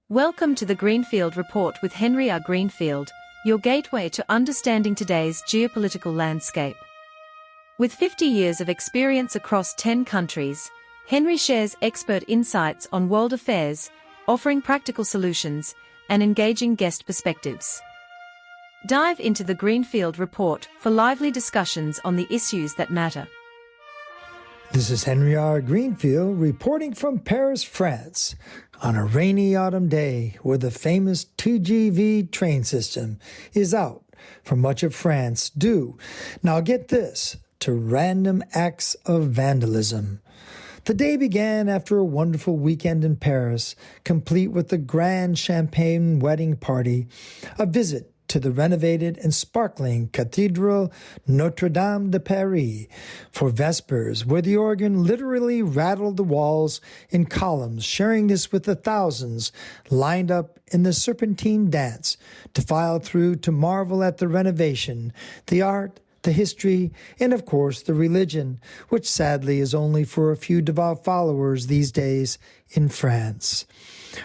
Welcome to the Greenfield Report with Henry R. Greenfield, your gateway to understanding today's geopolitical landscape. With 50 years of experience across 10 countries, Henry shares expert insights on world affairs, offering practical solutions and engaging guest perspectives. Dive into the Greenfield Report for lively discussions on the issues that matter. This is Henry R. Greenfield reporting from Paris, France, on a rainy autumn day where the famous 2GV train system is out for much of France due, now get this, to random acts of vandalism. The day began after a wonderful weekend in Paris, complete with a grand champagne wedding party, a visit to the renovated and sparkling Cathedral Notre Dame de Paris for Vespers, where the organ literally rattled the walls in columns, sharing this with the thousands lined up in the serpentine dance to file through to marvel at the renovation, the art, the history, and of course the religion, which sadly is only for a few devout followers these days in France.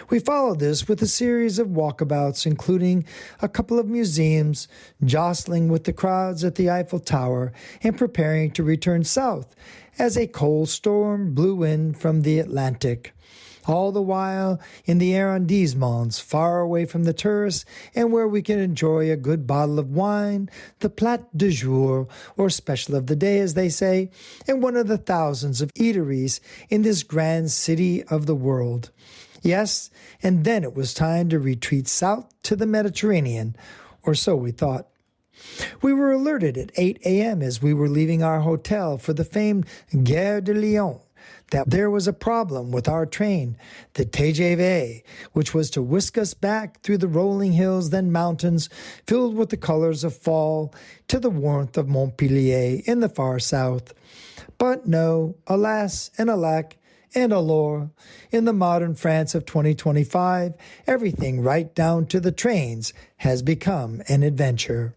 We followed this with a series of walkabouts, including a couple of museums, jostling with the crowds at the Eiffel Tower, and preparing to return south as a cold storm blew in from the Atlantic. All the while in the arrondissements, far away from the tourists, and where we can enjoy a good bottle of wine, the plat du jour, or special of the day as they say, in one of the thousands of eateries in this grand city of the world. Yes, and then it was time to retreat south to the Mediterranean, or so we thought. We were alerted at 8 a.m. as we were leaving our hotel for the famed Gare de Lyon that there was a problem with our train, the TGV, which was to whisk us back through the rolling hills, then mountains filled with the colors of fall to the warmth of Montpellier in the far south. But no, alas and alack, and allure, in the modern France of 2025, everything right down to the trains has become an adventure.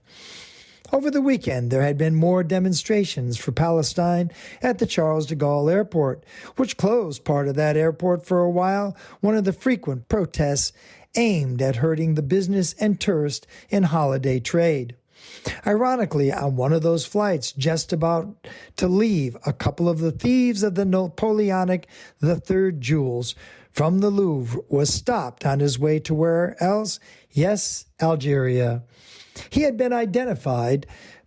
Over the weekend, there had been more demonstrations for Palestine at the Charles de Gaulle airport, which closed part of that airport for a while, one of the frequent protests aimed at hurting the business and tourist and holiday trade. Ironically, on one of those flights just about to leave, a couple of the thieves of the Napoleonic III jewels from the Louvre was stopped on his way to where else? Yes, Algeria. He had been identified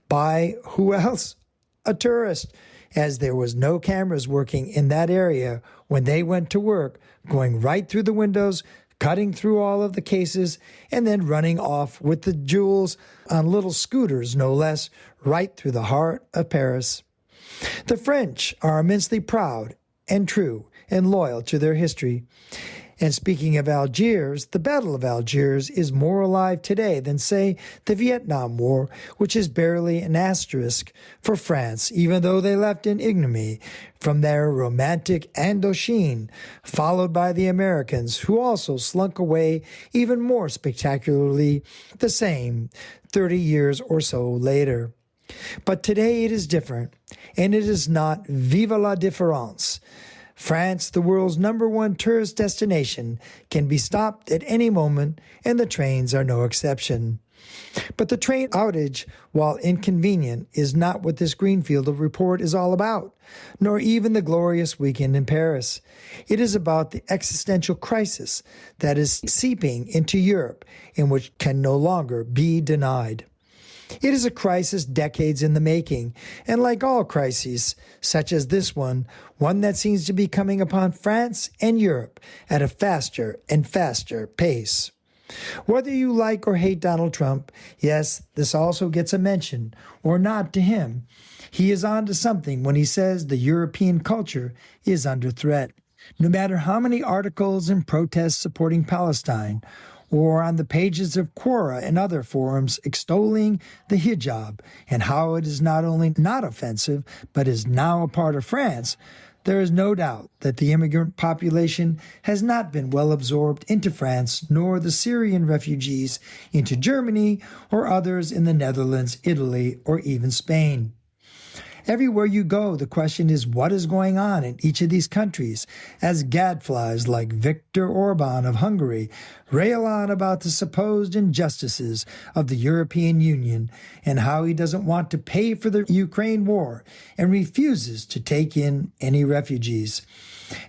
by who else? A tourist, as there was no cameras working in that area when they went to work, going right through the windows, cutting through all of the cases, and then running off with the jewels on little scooters, no less, right through the heart of Paris. The French are immensely proud and true and loyal to their history. And speaking of Algiers, the Battle of Algiers is more alive today than, say, the Vietnam War, which is barely an asterisk for France, even though they left in ignominy from their romantic Indochine, followed by the Americans, who also slunk away even more spectacularly the same 30 years or so later. But today it is different, and it is not vive la différence. France, the world's #1 tourist destination, can be stopped at any moment, and the trains are no exception. But the train outage, while inconvenient, is not what this Greenfield report is all about, nor even the glorious weekend in Paris. It is about the existential crisis that is seeping into Europe and which can no longer be denied. It is a crisis decades in the making, and like all crises, such as this one that seems to be coming upon France and Europe at a faster and faster pace. Whether you like or hate Donald Trump, yes, this also gets a mention, or nod to him. He is on to something when he says the European culture is under threat. No matter how many articles and protests supporting Palestine, or on the pages of Quora and other forums extolling the hijab and how it is not only not offensive, but is now a part of France, there is no doubt that the immigrant population has not been well absorbed into France, nor the Syrian refugees into Germany or others in the Netherlands, Italy, or even Spain. Everywhere you go, the question is what is going on in each of these countries, as gadflies like Viktor Orban of Hungary rail on about the supposed injustices of the European Union and how he doesn't want to pay for the Ukraine war and refuses to take in any refugees.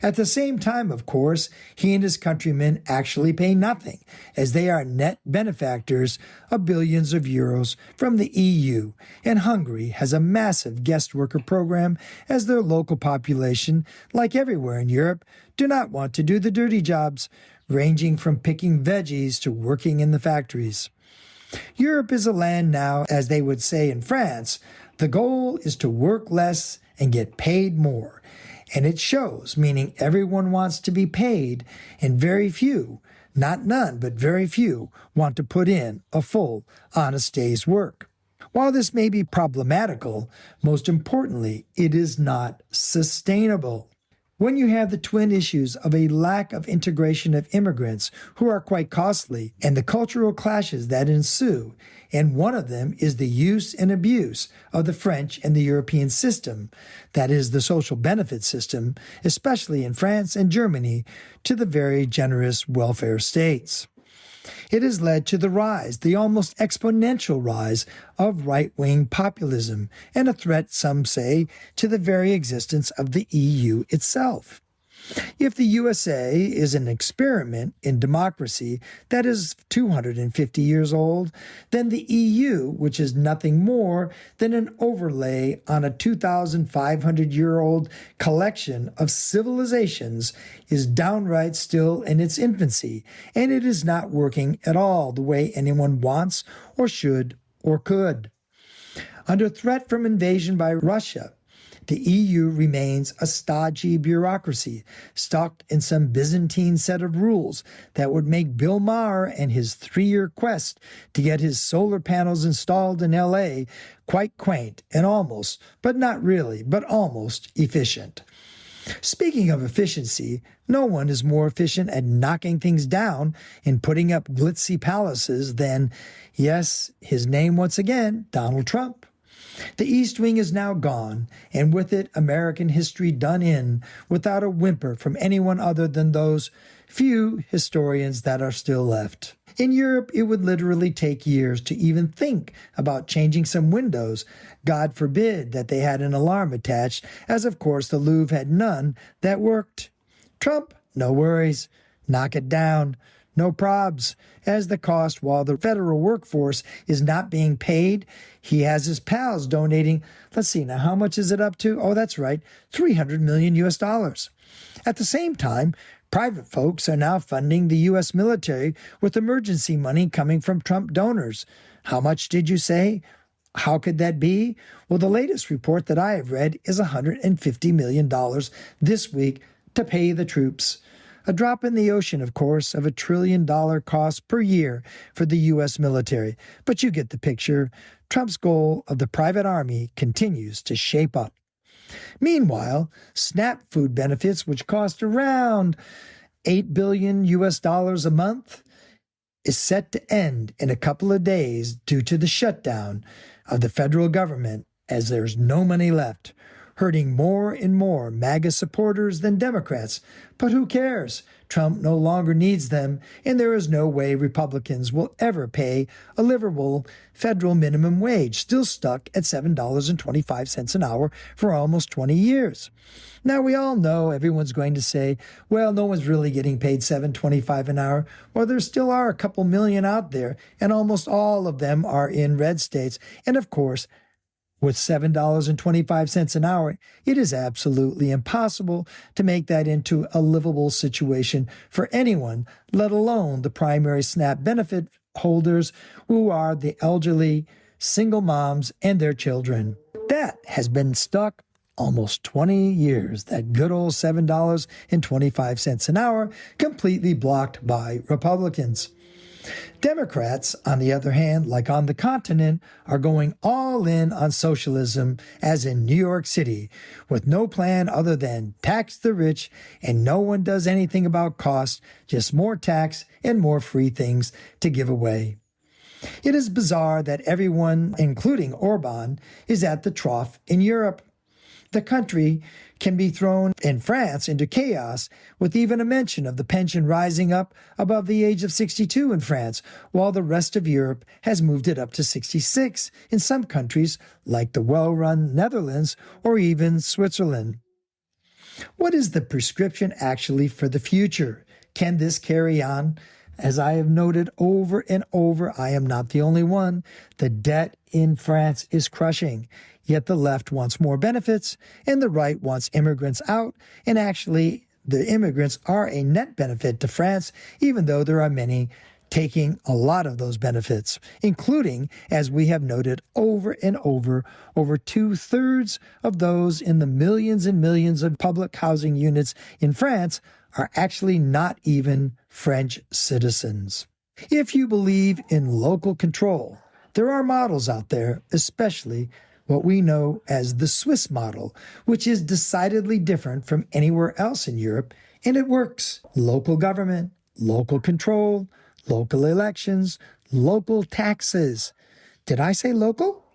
At the same time, of course, he and his countrymen actually pay nothing, as they are net benefactors of billions of euros from the EU, and Hungary has a massive guest worker program as their local population, like everywhere in Europe, do not want to do the dirty jobs, ranging from picking veggies to working in the factories. Europe is a land now, as they would say in France, the goal is to work less and get paid more. And it shows, meaning everyone wants to be paid, and very few, not none, but very few, want to put in a full, honest day's work. While this may be problematical, most importantly, it is not sustainable. When you have the twin issues of a lack of integration of immigrants who are quite costly and the cultural clashes that ensue, and one of them is the use and abuse of the French and the European system, that is the social benefit system, especially in France and Germany, to the very generous welfare states. It has led to the rise, the almost exponential rise, of right-wing populism, and a threat, some say, to the very existence of the EU itself. If the USA is an experiment in democracy that is 250 years old, then the EU, which is nothing more than an overlay on a 2,500-year-old collection of civilizations, is downright still in its infancy, and it is not working at all the way anyone wants or should or could. Under threat from invasion by Russia, the EU remains a stodgy bureaucracy, stuck in some Byzantine set of rules that would make Bill Maher and his 3-year quest to get his solar panels installed in LA quite quaint and almost, but not really, but almost efficient. Speaking of efficiency, no one is more efficient at knocking things down and putting up glitzy palaces than, yes, his name once again, Donald Trump. The East Wing is now gone, and with it American history done in, without a whimper from anyone other than those few historians that are still left. In Europe, it would literally take years to even think about changing some windows. God forbid that they had an alarm attached, as of course the Louvre had none that worked. Trump, no worries. Knock it down. No probs. As the cost, while the federal workforce is not being paid, he has his pals donating, let's see, now how much is it up to? Oh, that's right, $300 million US. At the same time, private folks are now funding the U.S. military with emergency money coming from Trump donors. How much did you say? How could that be? Well, the latest report that I have read is $150 million this week to pay the troops. A drop in the ocean, of course, of $1 trillion cost per year for the U.S. military. But you get the picture. Trump's goal of the private army continues to shape up. Meanwhile, SNAP food benefits, which cost around $8 billion US a month, is set to end in a couple of days due to the shutdown of the federal government, as there's no money left, hurting more and more MAGA supporters than Democrats. But who cares? Trump no longer needs them, and there is no way Republicans will ever pay a livable federal minimum wage, still stuck at $7.25 an hour for almost 20 years. Now, we all know everyone's going to say, well, no one's really getting paid $7.25 an hour. Well, there still are a couple million out there, and almost all of them are in red states. And of course, with $7.25 an hour, it is absolutely impossible to make that into a livable situation for anyone, let alone the primary SNAP benefit holders, who are the elderly, single moms, and their children. That has been stuck almost 20 years, that good old $7.25 an hour, completely blocked by Republicans. Democrats, on the other hand, like on the continent, are going all in on socialism, as in New York City, with no plan other than tax the rich, and no one does anything about cost, just more tax and more free things to give away. It is bizarre that everyone, including Orban, is at the trough in Europe. The country can be thrown in France into chaos with even a mention of the pension rising up above the age of 62 in France, while the rest of Europe has moved it up to 66 in some countries like the well-run Netherlands or even Switzerland. What is the prescription actually for the future? Can this carry on? As I have noted over and over, I am not the only one. The debt in France is crushing. Yet the left wants more benefits, and the right wants immigrants out, and actually the immigrants are a net benefit to France, even though there are many taking a lot of those benefits, including, as we have noted over and over 2/3 of those in the millions and millions of public housing units in France are actually not even French citizens. If you believe in local control, there are models out there, especially what we know as the Swiss model, which is decidedly different from anywhere else in Europe, and it works. Local government, local control, local elections, local taxes. Did I say local?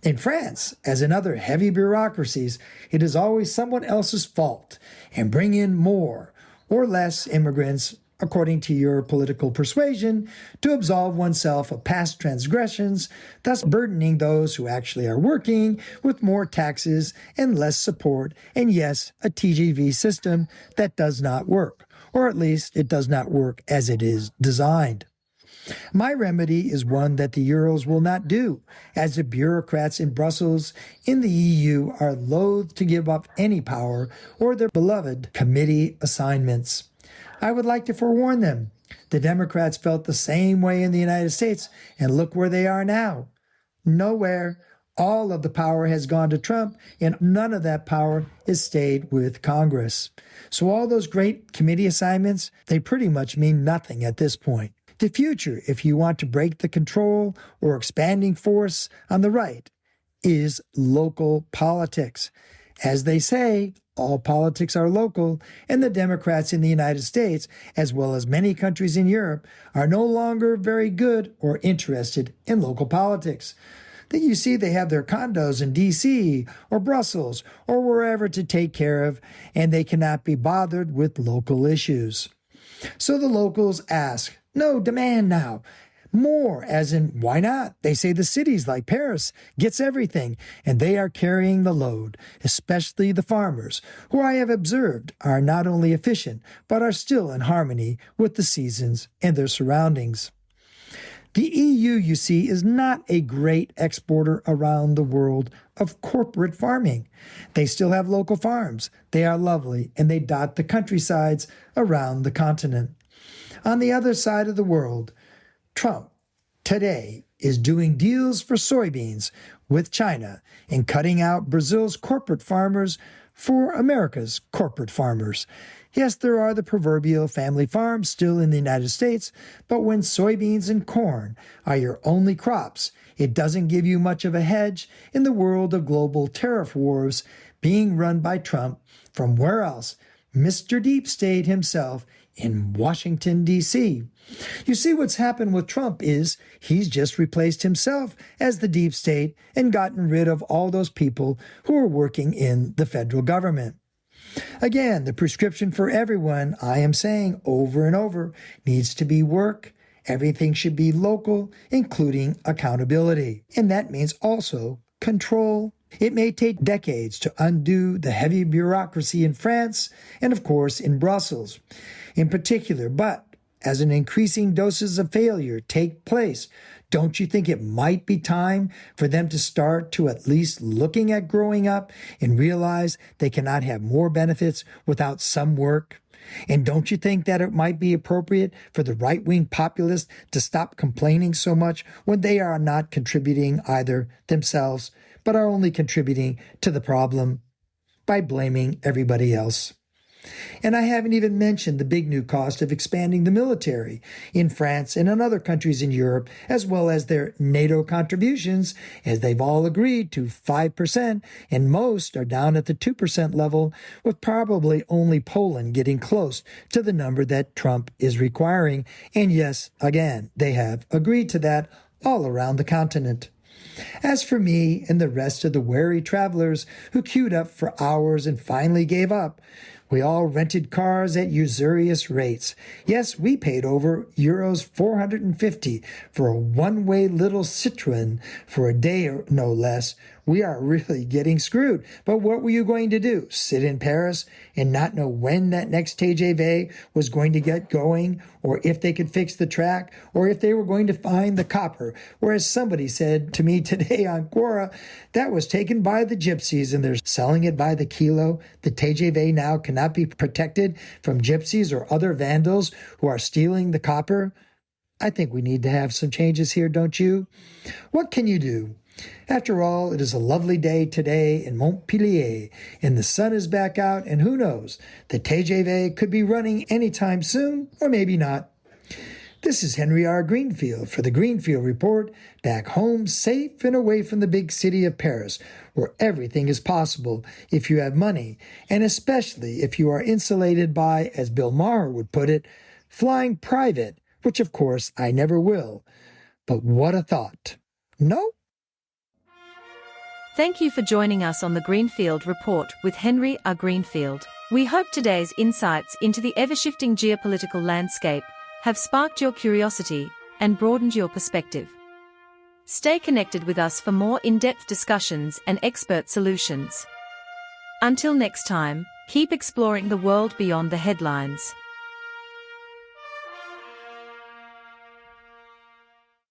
In France, as in other heavy bureaucracies, it is always someone else's fault, and bring in more or less immigrants according to your political persuasion, to absolve oneself of past transgressions, thus burdening those who actually are working with more taxes and less support, and yes, a TGV system that does not work, or at least it does not work as it is designed. My remedy is one that the Euros will not do, as the bureaucrats in Brussels in the EU are loath to give up any power or their beloved committee assignments. I would like to forewarn them. The Democrats felt the same way in the United States, and look where they are now. Nowhere. All of the power has gone to Trump, and none of that power has stayed with Congress. So all those great committee assignments, they pretty much mean nothing at this point. The future, if you want to break the control or expanding force on the right, is local politics. As they say, all politics are local, and the Democrats in the United States, as well as many countries in Europe, are no longer very good or interested in local politics. That you see they have their condos in D.C. or Brussels or wherever to take care of, and they cannot be bothered with local issues. So the locals ask, no, demand now. More, as in, why not? They say the cities like Paris gets everything, and they are carrying the load, especially the farmers, who I have observed are not only efficient, but are still in harmony with the seasons and their surroundings. The EU, you see, is not a great exporter around the world of corporate farming. They still have local farms. They are lovely, and they dot the countrysides around the continent. On the other side of the world, Trump today is doing deals for soybeans with China and cutting out Brazil's corporate farmers for America's corporate farmers. Yes, there are the proverbial family farms still in the United States, but when soybeans and corn are your only crops, it doesn't give you much of a hedge in the world of global tariff wars being run by Trump from where else? Mr. Deep State himself in Washington, D.C. You see, what's happened with Trump is he's just replaced himself as the deep state and gotten rid of all those people who are working in the federal government. Again, the prescription for everyone, I am saying over and over, needs to be work. Everything should be local, including accountability. And that means also control. It may take decades to undo the heavy bureaucracy in France and, of course, in Brussels in particular. But as an increasing doses of failure take place, don't you think it might be time for them to start to at least looking at growing up and realize they cannot have more benefits without some work? And don't you think that it might be appropriate for the right-wing populists to stop complaining so much when they are not contributing either themselves, but are only contributing to the problem by blaming everybody else? And I haven't even mentioned the big new cost of expanding the military in France and in other countries in Europe, as well as their NATO contributions, as they've all agreed to 5%, and most are down at the 2% level, with probably only Poland getting close to the number that Trump is requiring. And yes, again, they have agreed to that all around the continent. As for me and the rest of the wary travelers who queued up for hours and finally gave up, we all rented cars at usurious rates. Yes, we paid over euros 450 for a one-way little Citroën for a day or no less. We are really getting screwed. But what were you going to do? Sit in Paris and not know when that next TGV was going to get going, or if they could fix the track, or if they were going to find the copper? Or as somebody said to me today on Quora, that was taken by the gypsies and they're selling it by the kilo. The TGV now cannot be protected from gypsies or other vandals who are stealing the copper. I think we need to have some changes here, don't you? What can you do? After all, it is a lovely day today in Montpellier, and the sun is back out, and who knows, the TGV could be running anytime soon, or maybe not. This is Henry R. Greenfield for the Greenfield Report, back home safe and away from the big city of Paris, where everything is possible if you have money, and especially if you are insulated by, as Bill Maher would put it, flying private, which of course I never will. But what a thought. No? Thank you for joining us on the Greenfield Report with Henry R. Greenfield. We hope today's insights into the ever-shifting geopolitical landscape have sparked your curiosity and broadened your perspective. Stay connected with us for more in-depth discussions and expert solutions. Until next time, keep exploring the world beyond the headlines.